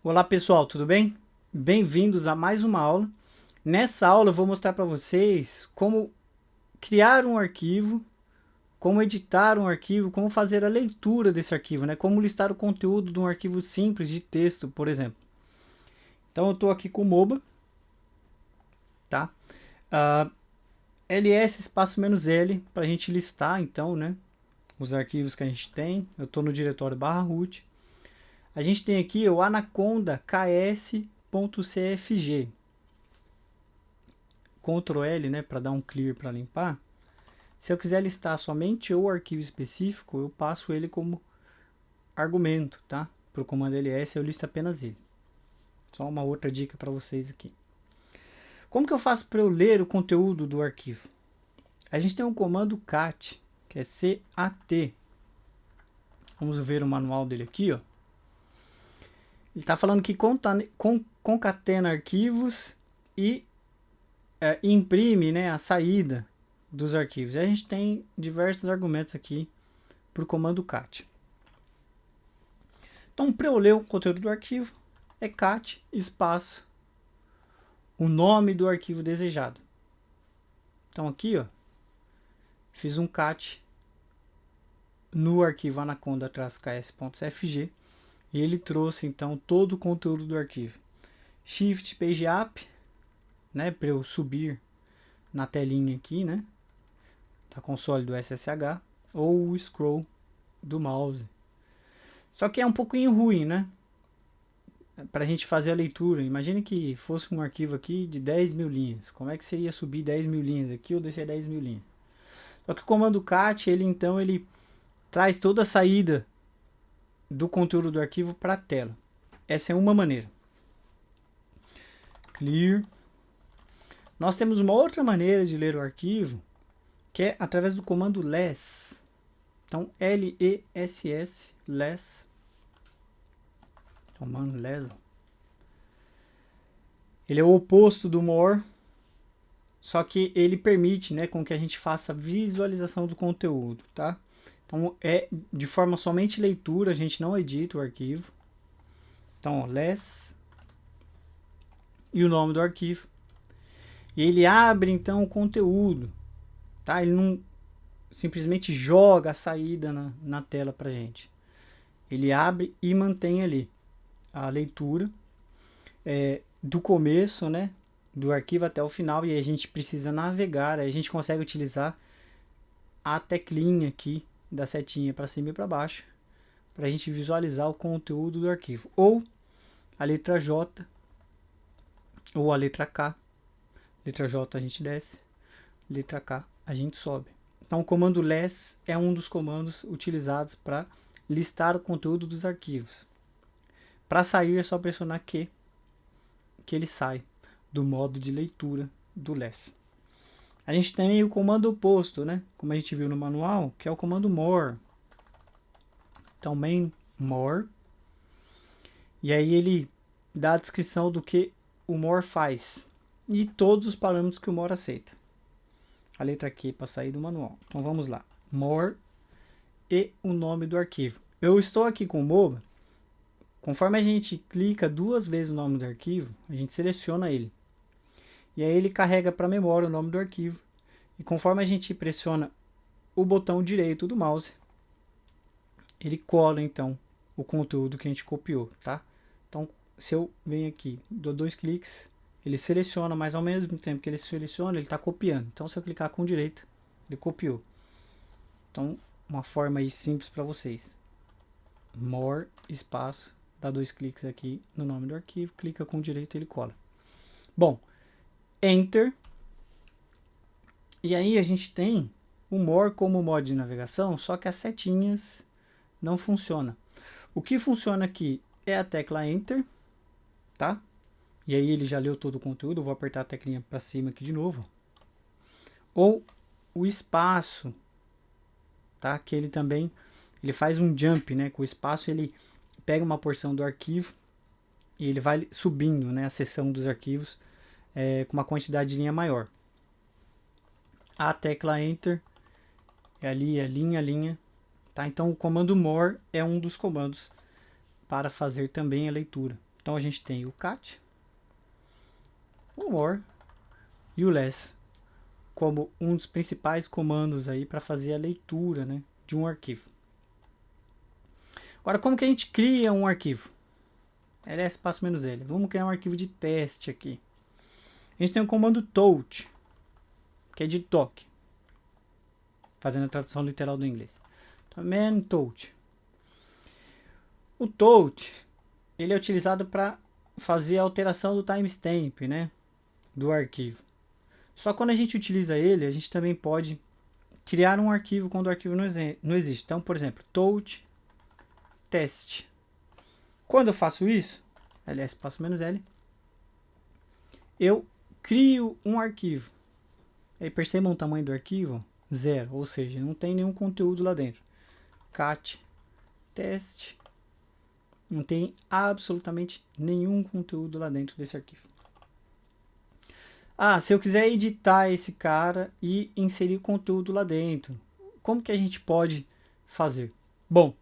Olá pessoal, tudo bem? Bem-vindos a mais uma aula. Nessa aula eu vou mostrar para vocês como criar um arquivo, como editar um arquivo, como fazer a leitura desse arquivo, né? Como listar o conteúdo de um arquivo simples de texto, por exemplo. Então eu estou aqui com o MOBA, tá? ls espaço "-l" para a gente listar então, né? Os arquivos que a gente tem. Eu estou no diretório /root. A gente tem aqui o anaconda ks.cfg. Ctrl L, né, para dar um clear para limpar. Se eu quiser listar somente o arquivo específico, eu passo ele como argumento, tá? Para o comando ls eu listo apenas ele. Só uma outra dica para vocês aqui. Como que eu faço para eu ler o conteúdo do arquivo? A gente tem um comando cat, que é cat. Vamos ver o manual dele aqui, ó. Ele está falando que concatena arquivos e imprime, né, a saída dos arquivos. E a gente tem diversos argumentos aqui para o comando cat. Então, para eu ler o conteúdo do arquivo, é cat espaço o nome do arquivo desejado. Então aqui, ó, fiz um cat no arquivo anaconda-ks.cfg e ele trouxe então todo o conteúdo do arquivo. Shift Page Up, né, para eu subir na telinha aqui, né, da console do SSH, ou o scroll do mouse. Só que é um pouquinho ruim, né, para a gente fazer a leitura. Imagine que fosse um arquivo aqui de 10.000 linhas. Como é que você ia subir 10.000 linhas aqui ou descer 10.000 linhas? Só que o comando cat, ele traz toda a saída do conteúdo do arquivo para a tela. Essa é uma maneira. Clear. Nós temos uma outra maneira de ler o arquivo, que é através do comando less. Então, less, less. Comando less. Ele é o oposto do more, só que ele permite, né, com que a gente faça visualização do conteúdo, tá? Então, é de forma somente leitura, a gente não edita o arquivo. Então, ó, less e o nome do arquivo. E ele abre, então, o conteúdo, tá? Ele não simplesmente joga a saída na tela pra gente. Ele abre e mantém ali a leitura do começo, né, do arquivo até o final, e a gente precisa navegar, aí a gente consegue utilizar a teclinha aqui da setinha para cima e para baixo, para a gente visualizar o conteúdo do arquivo, ou a letra J, ou a letra K. Letra J a gente desce, letra K a gente sobe. Então o comando less é um dos comandos utilizados para listar o conteúdo dos arquivos. Para sair é só pressionar Q, que ele sai do modo de leitura do less. A gente tem o comando oposto, né? Como a gente viu no manual, que é o comando more. Então, main more. E aí ele dá a descrição do que o more faz. E todos os parâmetros que o more aceita. A letra Q para sair do manual. Então, vamos lá. More e o nome do arquivo. Eu estou aqui com o MOBA. Conforme a gente clica 2 vezes no nome do arquivo, a gente seleciona ele. E aí ele carrega para a memória o nome do arquivo. E conforme a gente pressiona o botão direito do mouse, ele cola então o conteúdo que a gente copiou, tá? Então, se eu venho aqui, dou 2 cliques, ele seleciona, mas ao mesmo tempo que ele seleciona, ele está copiando. Então, se eu clicar com direito, ele copiou. Então, uma forma aí simples para vocês. More, espaço, dá 2 cliques aqui no nome do arquivo, clica com direito e ele cola. Bom, Enter. E aí a gente tem o more como modo de navegação, só que as setinhas não funcionam. O que funciona aqui é a tecla Enter, tá? E aí ele já leu todo o conteúdo, eu vou apertar a teclinha para cima aqui de novo. Ou o espaço, tá? Que ele também faz um jump, né? Com o espaço ele pega uma porção do arquivo e ele vai subindo, né, a seção dos arquivos com uma quantidade de linha maior. A tecla Enter é ali, é linha a linha, tá? Então o comando more é um dos comandos para fazer também a leitura. Então a gente tem o cat, o more e o less como um dos principais comandos aí para fazer a leitura, né, de um arquivo. Agora, como que a gente cria um arquivo? ls espaço "-l". Vamos criar um arquivo de teste aqui. A gente tem o comando touch, que é de toque, fazendo a tradução literal do inglês. Então, man touch. O touch, ele é utilizado para fazer a alteração do timestamp, né, do arquivo. Só quando a gente utiliza ele, a gente também pode criar um arquivo quando o arquivo não existe. Então, por exemplo, touch test. Quando eu faço isso, ls espaço "-l", eu crio um arquivo. Aí percebam o tamanho do arquivo? 0, ou seja, não tem nenhum conteúdo lá dentro. Cat test, não tem absolutamente nenhum conteúdo lá dentro desse arquivo. Se eu quiser editar esse cara e inserir conteúdo lá dentro, como que a gente pode fazer? Bom,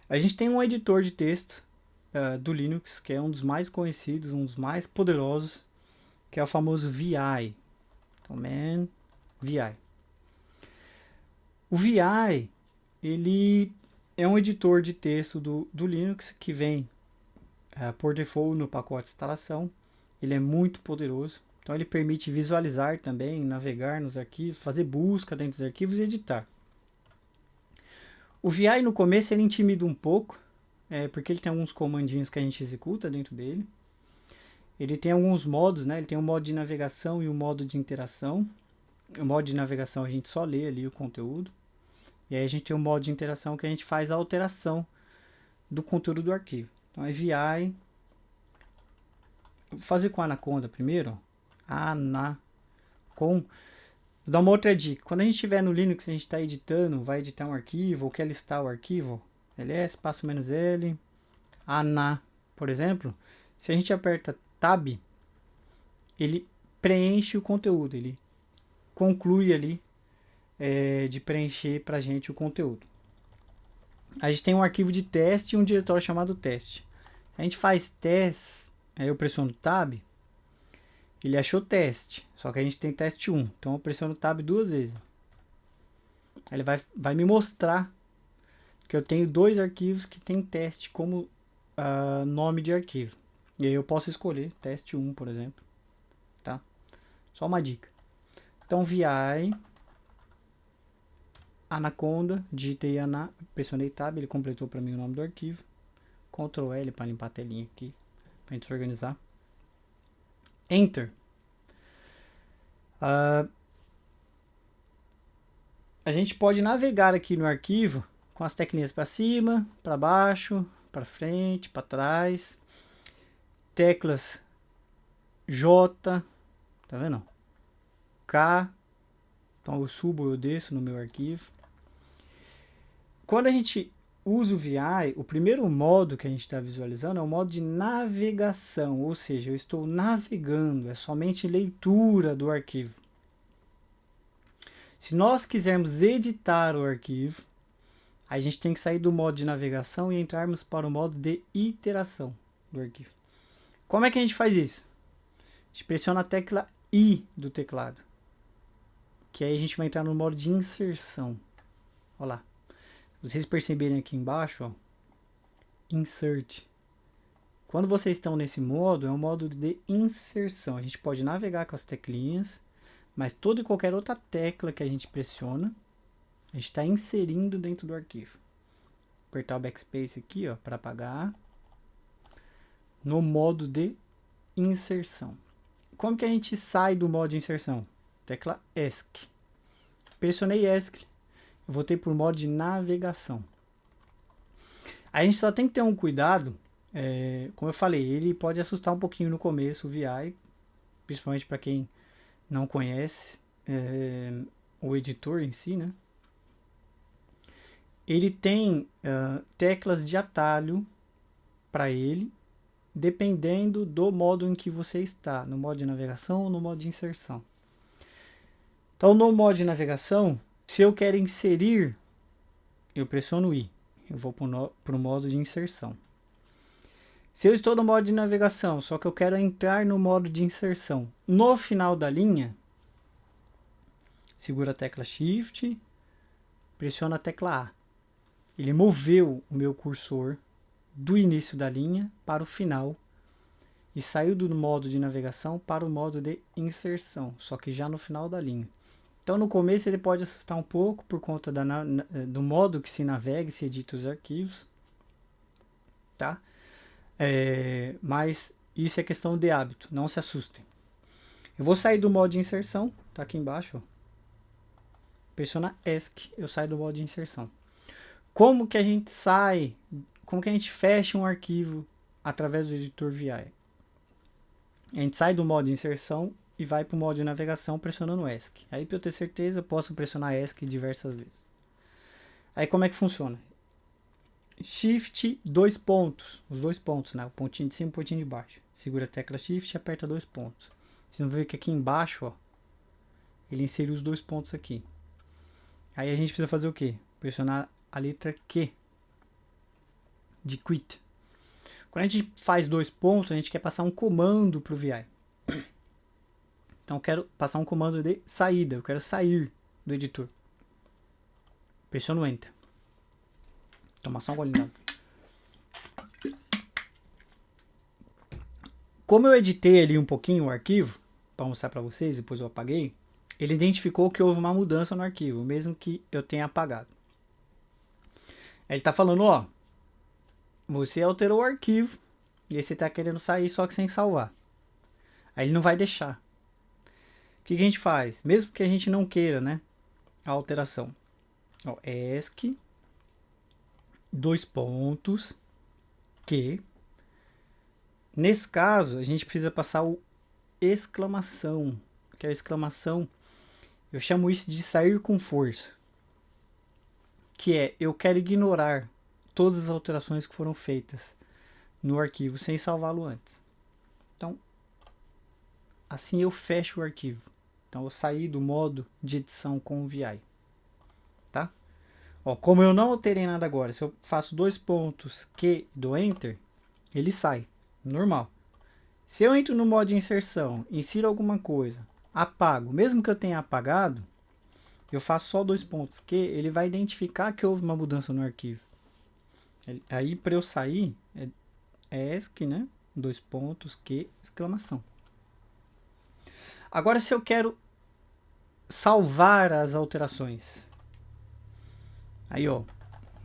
a gente tem um editor de texto do Linux, que é um dos mais conhecidos, um dos mais poderosos, que é o famoso VI. Então, VI. O VI, ele é um editor de texto do Linux que vem por default no pacote de instalação. Ele é muito poderoso. Então ele permite visualizar também, navegar nos arquivos, fazer busca dentro dos arquivos e editar. O VI no começo ele intimida um pouco, porque ele tem alguns comandinhos que a gente executa dentro dele. Ele tem alguns modos, né? Ele tem um modo de navegação e um modo de interação. O modo de navegação a gente só lê ali o conteúdo. E aí a gente tem um modo de interação que a gente faz a alteração do conteúdo do arquivo. Então é VI. Vou fazer com a Anaconda primeiro, ó. Vou dar uma outra dica. Quando a gente estiver no Linux, a gente está editando, vai editar um arquivo ou quer listar o arquivo, ls espaço "-l, por exemplo, se a gente aperta Tab, ele preenche o conteúdo, ele conclui ali de preencher para a gente o conteúdo. A gente tem um arquivo de teste e um diretório chamado teste. A gente faz teste, aí eu pressiono Tab, ele achou teste, só que a gente tem teste 1, então eu pressiono Tab 2 vezes. Ele vai me mostrar que eu tenho 2 arquivos que tem teste como nome de arquivo. E aí eu posso escolher teste 1, por exemplo. Tá? Só uma dica. Então VI, Anaconda, digitei pressionei Tab, ele completou para mim o nome do arquivo. Ctrl L para limpar a telinha aqui, para a gente se organizar. Enter. A gente pode navegar aqui no arquivo com as teclinhas para cima, para baixo, para frente, para trás. Teclas J, tá vendo? K. Então eu subo ou eu desço no meu arquivo. Quando a gente usa o VI, o primeiro modo que a gente está visualizando é o modo de navegação, ou seja, eu estou navegando, é somente leitura do arquivo. Se nós quisermos editar o arquivo, a gente tem que sair do modo de navegação e entrarmos para o modo de iteração do arquivo. Como é que a gente faz isso? A gente pressiona a tecla I do teclado, que aí a gente vai entrar no modo de inserção. Olha lá. Vocês perceberem aqui embaixo, ó, Insert. Quando vocês estão nesse modo, é um modo de inserção. A gente pode navegar com as teclinhas, mas toda e qualquer outra tecla que a gente pressiona, a gente está inserindo dentro do arquivo. Apertar o backspace aqui, ó, para apagar. No modo de inserção. Como que a gente sai do modo de inserção? Tecla ESC. Pressionei ESC. Voltei para o modo de navegação. A gente só tem que ter um cuidado. Como eu falei, ele pode assustar um pouquinho no começo, o VI. Principalmente para quem não conhece o editor em si, né? Ele tem teclas de atalho para ele, dependendo do modo em que você está, no modo de navegação ou no modo de inserção. Então, no modo de navegação, se eu quero inserir, eu pressiono I. Eu vou para o modo de inserção. Se eu estou no modo de navegação, só que eu quero entrar no modo de inserção, no final da linha, segura a tecla Shift, pressiona a tecla A. Ele moveu o meu cursor do início da linha para o final e saiu do modo de navegação para o modo de inserção, só que já no final da linha. Então no começo ele pode assustar um pouco por conta do modo que se navega e se edita os arquivos, tá? Mas isso é questão de hábito, não se assustem. Eu vou sair do modo de inserção, tá aqui embaixo, ó. Pressiona ESC, eu saio do modo de inserção. Como que a gente sai, como que a gente fecha um arquivo através do editor VI? A gente sai do modo de inserção e vai para o modo de navegação pressionando ESC. Aí, para eu ter certeza, eu posso pressionar ESC diversas vezes. Aí, como é que funciona? Shift, dois pontos. Os dois pontos, né? O pontinho de cima e o pontinho de baixo. Segura a tecla Shift e aperta dois pontos. Vocês vão ver que aqui embaixo, ó, ele inseriu os dois pontos aqui. Aí a gente precisa fazer o quê? Pressionar a letra Q de quit. Quando a gente faz dois pontos, a gente quer passar um comando para o VI. Então eu quero passar um comando de saída. Eu quero sair do editor. Pressiono Enter. Toma só um golinho d'água. Como eu editei ali um pouquinho o arquivo, para mostrar para vocês, depois eu apaguei, ele identificou que houve uma mudança no arquivo, mesmo que eu tenha apagado. Ele está falando, ó, você alterou o arquivo e você está querendo sair só que sem salvar. Aí ele não vai deixar. O que a gente faz? Mesmo que a gente não queira, né, a alteração. Ó, ESC, dois pontos, Q. Nesse caso, a gente precisa passar o exclamação, que é a exclamação. Eu chamo isso de sair com força. Que é, eu quero ignorar todas as alterações que foram feitas no arquivo sem salvá-lo antes. Então, assim eu fecho o arquivo. Então, eu saí do modo de edição com o VI. Tá? Ó, como eu não alterei nada agora, se eu faço dois pontos Q e dou Enter, ele sai. Normal. Se eu entro no modo de inserção, insiro alguma coisa, apago, mesmo que eu tenha apagado, eu faço só dois pontos Q, ele vai identificar que houve uma mudança no arquivo. Aí, para eu sair, é ESC, né? Dois pontos Q, exclamação. Agora, se eu quero salvar as alterações, aí, ó,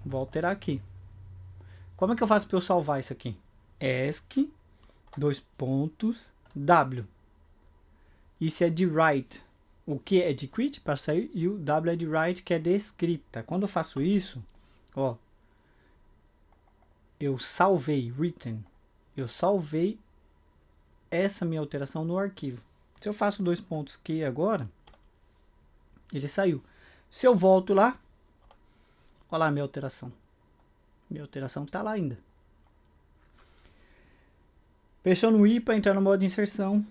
vou alterar aqui. Como é que eu faço para eu salvar isso aqui? ESC, dois pontos, W. Isso é de write. O Q é de quit, para sair, e o W é de write, que é de escrita. Quando eu faço isso, ó, eu salvei, written. Eu salvei essa minha alteração no arquivo. Se eu faço dois pontos Q agora, ele saiu. Se eu volto lá, olha lá a minha alteração. Minha alteração está lá ainda. Pressiono o I para entrar no modo de inserção.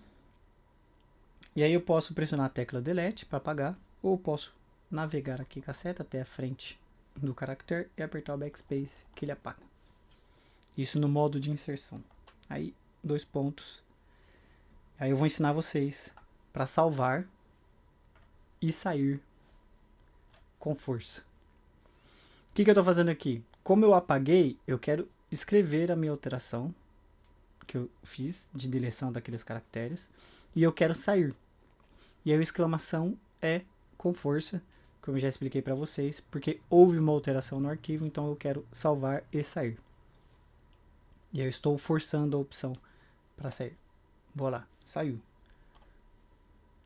E aí eu posso pressionar a tecla Delete para apagar. Ou posso navegar aqui com a seta até a frente do caractere e apertar o Backspace que ele apaga. Isso no modo de inserção. Aí, dois pontos. Aí eu vou ensinar vocês para salvar e sair com força. O que eu estou fazendo aqui? Como eu apaguei, eu quero escrever a minha alteração que eu fiz de deleção daqueles caracteres e eu quero sair. E aí a exclamação é com força, como eu já expliquei para vocês, porque houve uma alteração no arquivo, então eu quero salvar e sair. E eu estou forçando a opção para sair. Vou lá, saiu.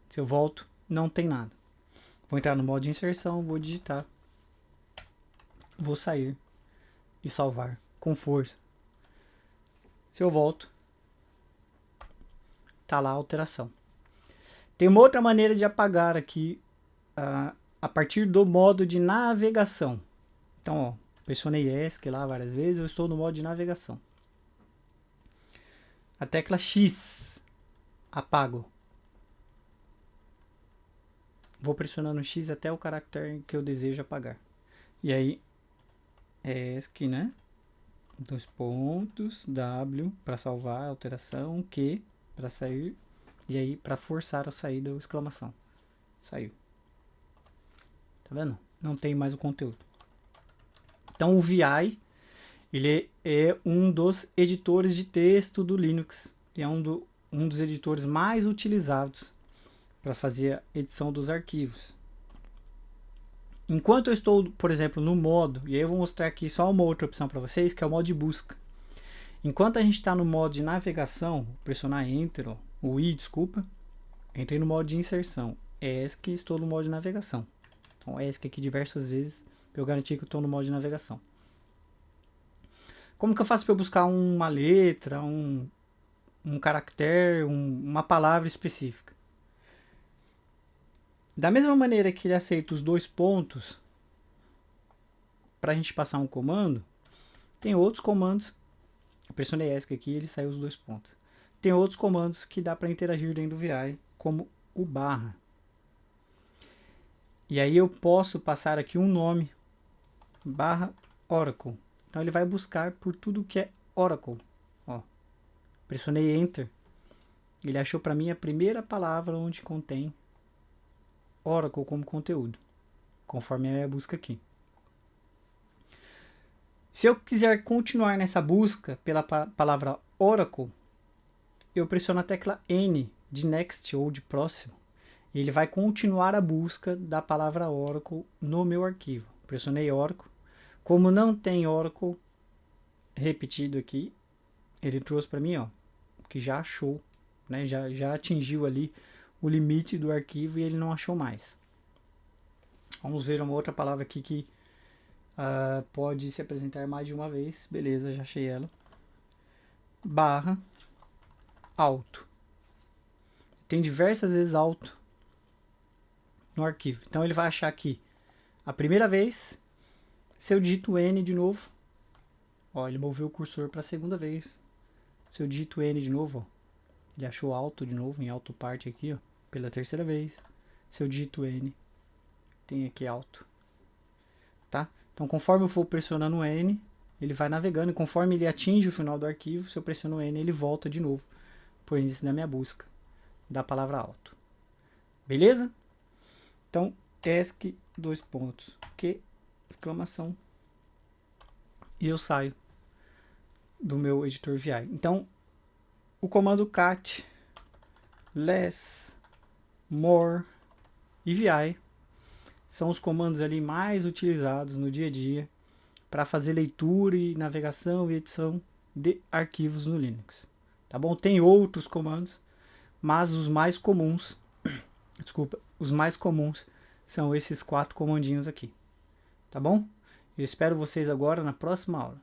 Se eu volto, não tem nada. Vou entrar no modo de inserção, vou digitar, vou sair e salvar com força. Se eu volto, tá lá a alteração. Tem uma outra maneira de apagar aqui a partir do modo de navegação. Então, ó, pressionei ESC lá várias vezes, eu estou no modo de navegação. A tecla X, apago. Vou pressionando X até o caractere que eu desejo apagar. E aí, ESC, né? dois pontos, W para salvar a alteração, Q para sair, e aí para forçar a saída, exclamação. Saiu. Tá vendo? Não tem mais o conteúdo. Então o VI, ele é um dos editores de texto do Linux. E é um dos editores mais utilizados para fazer a edição dos arquivos. Enquanto eu estou, por exemplo, no modo, e aí eu vou mostrar aqui só uma outra opção para vocês, que é o modo de busca. Enquanto a gente está no modo de navegação, pressionar Enter, o I, desculpa, entrei no modo de inserção. ESC, estou no modo de navegação. Então, ESC aqui diversas vezes, para eu garantir que eu estou no modo de navegação. Como que eu faço para eu buscar uma letra, um caractere, uma palavra específica? Da mesma maneira que ele aceita os dois pontos para a gente passar um comando, tem outros comandos. Eu pressionei ESC aqui e ele saiu os dois pontos. Tem outros comandos que dá para interagir dentro do VI, como o barra. E aí eu posso passar aqui um nome, barra Oracle. Então ele vai buscar por tudo que é Oracle. Ó, pressionei Enter. Ele achou para mim a primeira palavra onde contém Oracle como conteúdo, conforme a minha busca aqui. Se eu quiser continuar nessa busca pela palavra Oracle, eu pressiono a tecla N de Next ou de próximo. E ele vai continuar a busca da palavra Oracle no meu arquivo. Pressionei Oracle. Como não tem Oracle repetido aqui, ele trouxe para mim, ó, que já achou, né? Já atingiu ali o limite do arquivo e ele não achou mais. Vamos ver uma outra palavra aqui que pode se apresentar mais de uma vez. Beleza, já achei ela. Barra alto. Tem diversas vezes alto no arquivo. Então ele vai achar aqui a primeira vez. Se eu digito N de novo, ó, ele moveu o cursor para a segunda vez. Se eu digito N de novo, ó, ele achou alto de novo, em alto parte aqui, ó, pela terceira vez. Se eu digito N, tem aqui alto. Tá? Então, conforme eu for pressionando N, ele vai navegando. E conforme ele atinge o final do arquivo, se eu pressiono N, ele volta de novo por início da minha busca da palavra alto. Beleza? Então, ESC, dois pontos, Q, exclamação. E eu saio do meu editor VI. Então, o comando cat, less, more e VI são os comandos ali mais utilizados no dia a dia para fazer leitura e navegação e edição de arquivos no Linux. Tá bom? Tem outros comandos, mas os mais comuns, os mais comuns são esses 4 comandinhos aqui. Tá bom? Eu espero vocês agora na próxima aula.